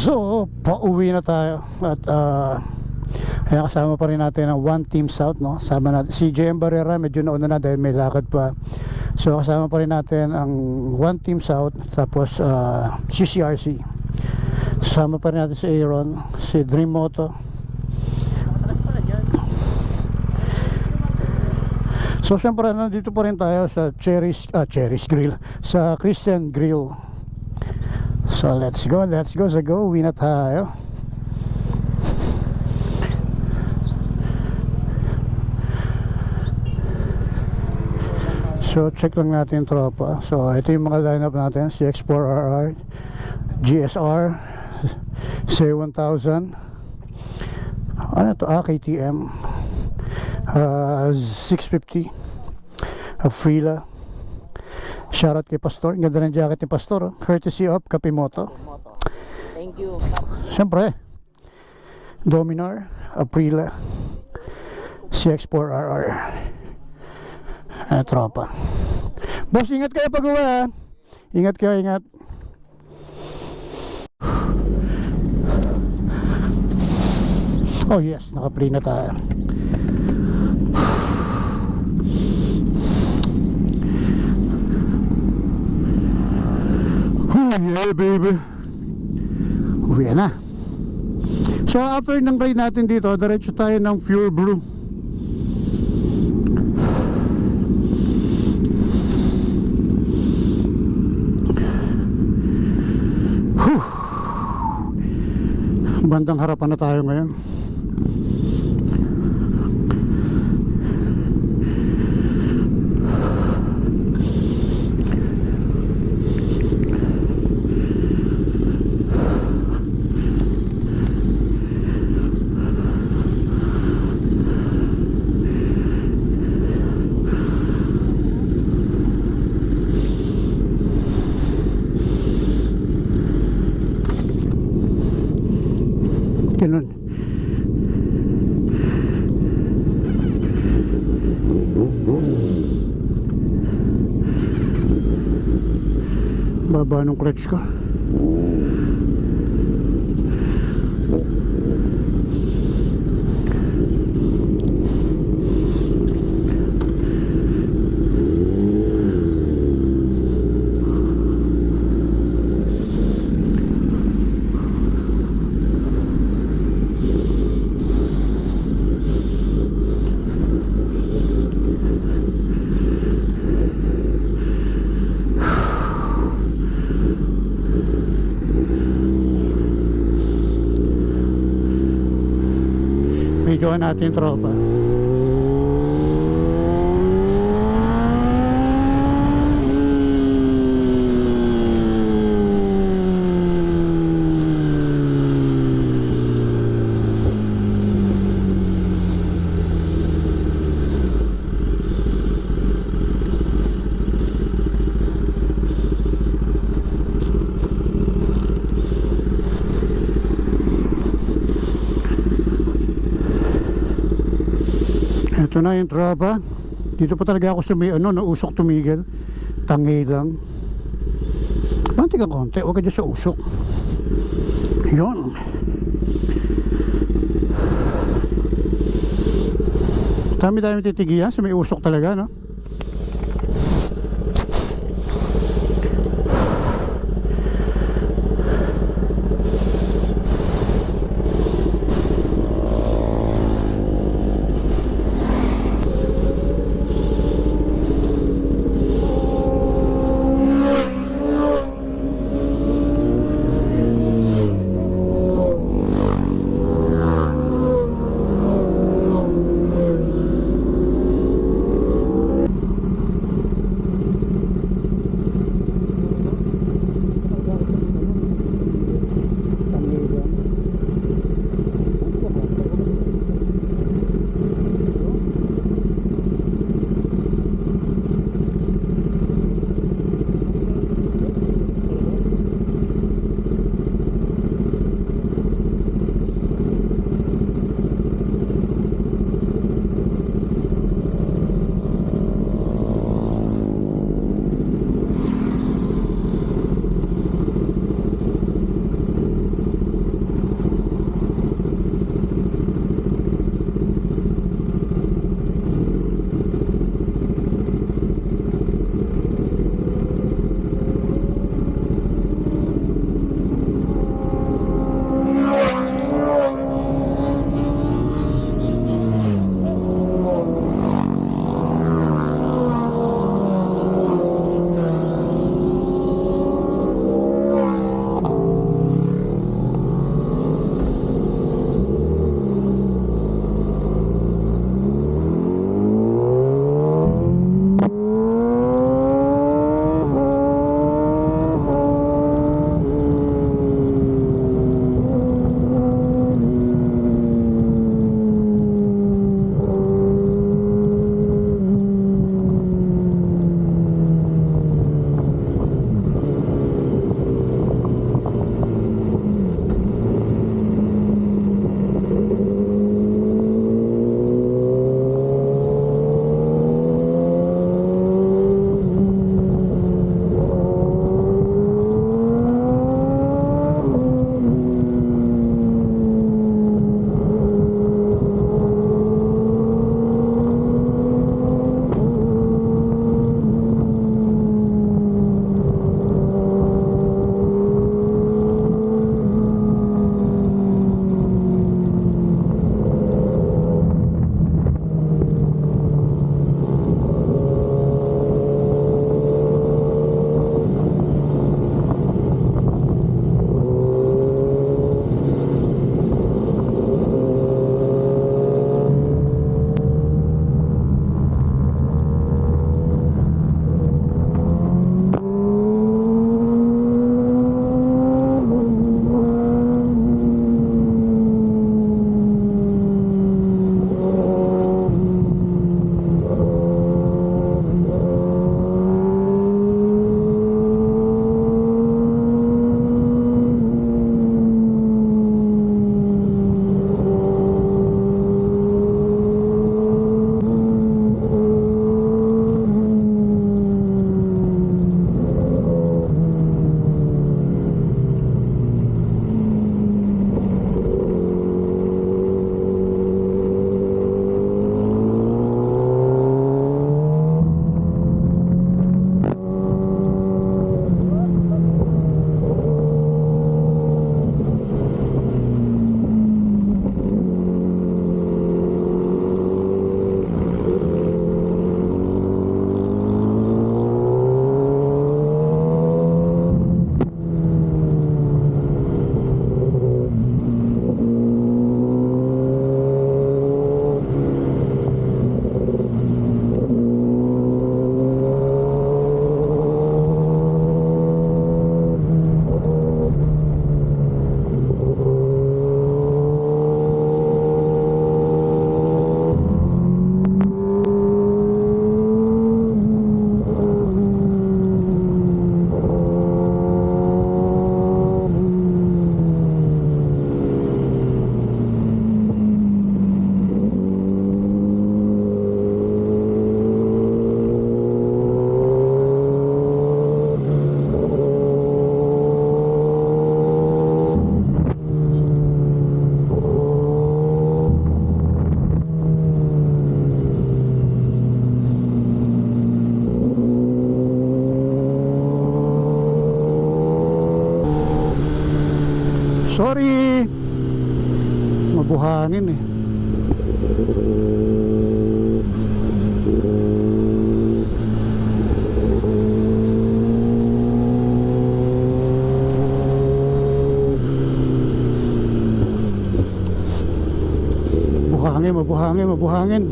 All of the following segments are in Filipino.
So, pauwi na tayo at ayan, kasama pa rin natin ang One Team South, no? Kasama natin si JM Barrera, medyo nauna na dahil may lakad pa. So, kasama pa rin natin ang One Team South, tapos CCRC. Kasama pa rin natin si Aaron, si Dream Moto. So, syempre, nandito pa rin tayo sa Cherry's Grill, sa Christian Grill. So let's go, uwi na tayo. So check lang natin tropa. So ito yung mga lineup natin, CX4RR, GSR, C1000, ano to, KTM, 650, Freela. Shoutout kay Pastor. Ganda ng jacket ni Pastor, courtesy of Kapimoto. Thank you. Siyempre Dominar, Aprilia, CX4RR. Tropa. Boss, ingat kayo pag uwi, ha? Ingat kayo, ingat. Oh yes, naka-free na tayo. Yeah baby, uwi na. So after ng ride natin dito, diretso tayo ng Pure Blue. Bandang harapan na tayo ngayon. Ganun. Baba ng clutch ko. Videoan natin tropa. Ito na yung tropa. Dito pa talaga ako nausok tumigil. Tangi lang. Banti ka konti, huwag ka dyan sa usok. Yun. Dami-dami titigiyan sa may usok talaga, no? Sorry. Mabuhangin eh. Mabuhangin.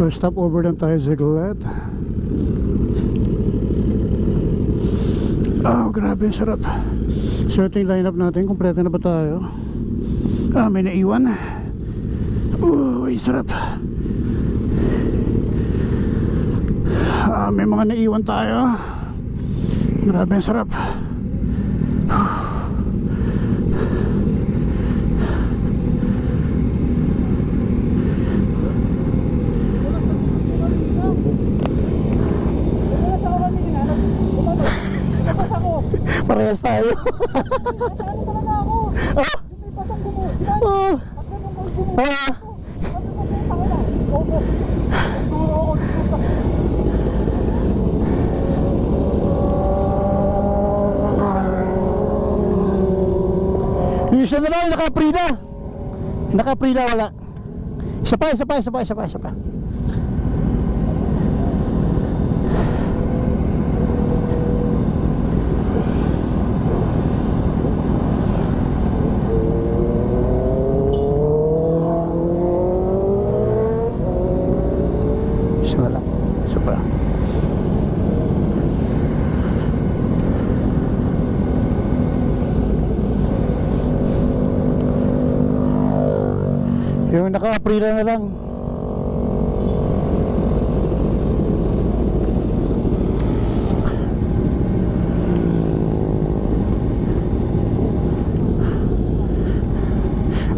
So stop over lang tayo sa Gillette. Oh, grabe, ang sarap. So ito yung lineup natin. Kompleto na ba tayo? May naiwan. Ay, sarap. May mga naiwan tayo. Grabe, ang sarap. Parehas tayo. Isa na lang, naka-prila. Naka-prila, wala. Isa pa. Yung naka-prila na lang.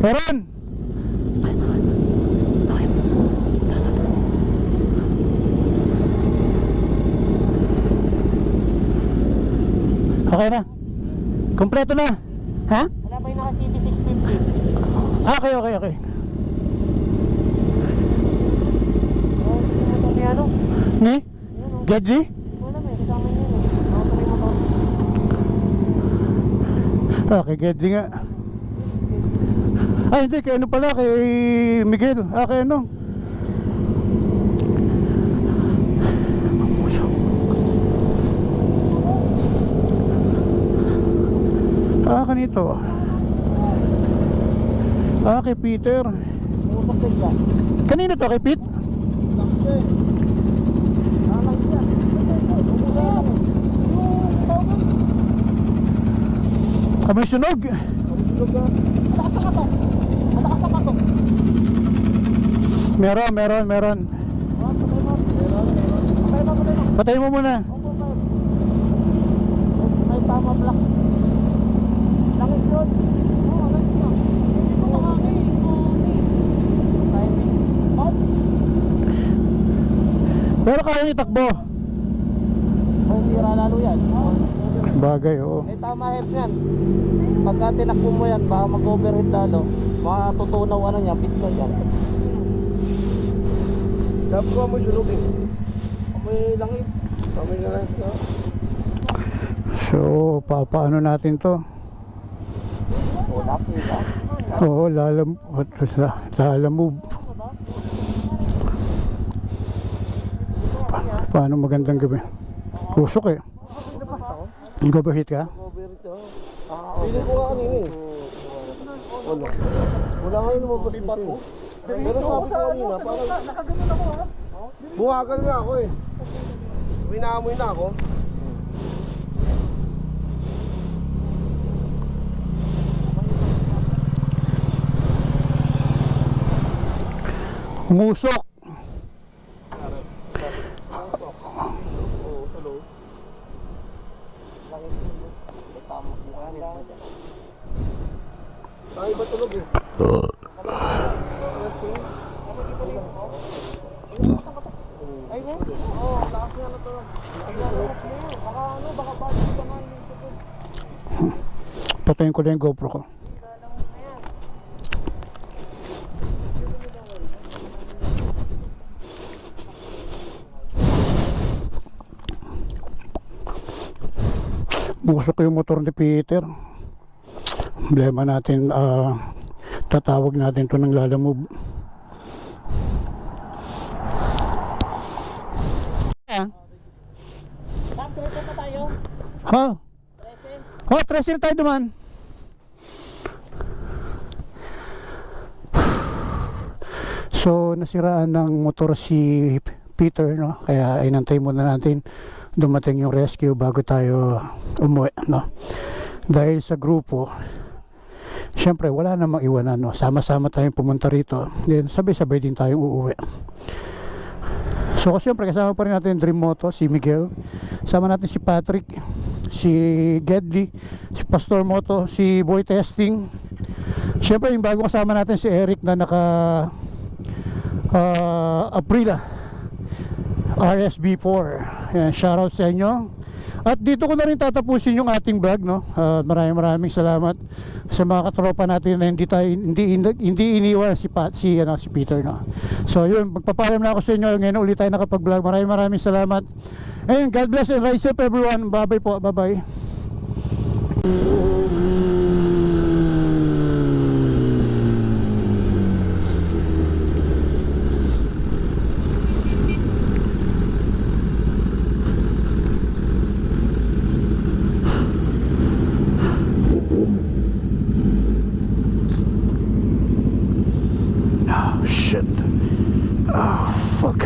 Meron. Okay na. Kompleto na. Ha? Wala pa yung naka-CB 650. Okay. Ano? Ni? Gedji? Wala may kasama niya. Nakatry mo to. Okay, Gedji nga. Ay, hindi. Kay ano pala? Kay Miguel. Kay ano? Kanito. Kay Peter. Kanino to? Kay Pete? Amoy sunog. Sunog na. Malakas ang katok. Malakas ang katok. Meron. Ah, patay mo. Meron. Patay mo. Patay mo muna. Opo, sir. May tama black. Langis yun. Oo, langis na. Hindi ko makakay. Timing. Out. Pero kayang itakbo. Ay, sira lalo yan. Bagay, oo. Eh, tama head yan. Pagka tinakbo mo yan, baka mag-overhead lalo. Matutunaw ano niya, piston yan. Dapat ko amoy sunog eh. Amoy langis. Amoy langis na. So, papaano natin to? Wala, kita. Oo, lalamove. Paano magandang gabi? Kusok eh. Nag-overheat ka? Piling ko nga kanina eh. Wala. Wala ngayon lumabas dito eh. Pero sabi ko kanina, parang nakaganon ako ha. Buhagal nga ako eh. Winaamoy na ako. Umusok. Tayo ba tulog eh? Ay, oo, lakas nga na tulog. Baka ano, baka budget ka nga yung Patayin ko na yung GoPro ko. Busok yung motor ni Peter. Problema natin, tatawag natin to ng lalamove. Trece pa tayo? Ha? Trece? Oh, 13 na tayo duman. So, nasiraan ng motor si Peter, no? Kaya inantay muna natin dumating yung rescue bago tayo umuwi, no? Dahil sa grupo, syempre wala namang iwanan, no? Sama-sama tayong pumunta rito, then sabay-sabay din tayong uuwi. So syempre kasama pa rin natin Dream Moto, si Miguel, sama natin si Patrick, si Gedli, si Pastor Moto, si Boy Testing. Syempre yung bago kasama natin si Eric na naka Aprila RSB4. Yan, shoutout sa inyo. At dito ko na rin tatapusin yung ating vlog, no? Maraming salamat sa mga katropa natin na hindi iniwan si Peter, no? So yun, magpapaalam na ako sa inyo. Ngayon ulit tayo nakapag-vlog. Maraming salamat. Ayun, God bless and rise up everyone. Bye-bye po. Bye-bye. Oh shit. Oh fuck.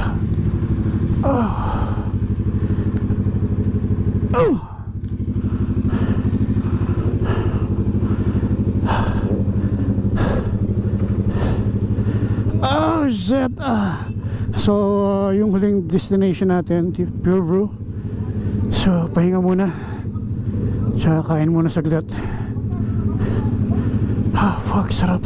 Oh. Oh. Oh shit. So yung huling destination natin, Pure Brew. So pahinga muna. Tsaka kain muna saglit. Ah, fuck, sarap.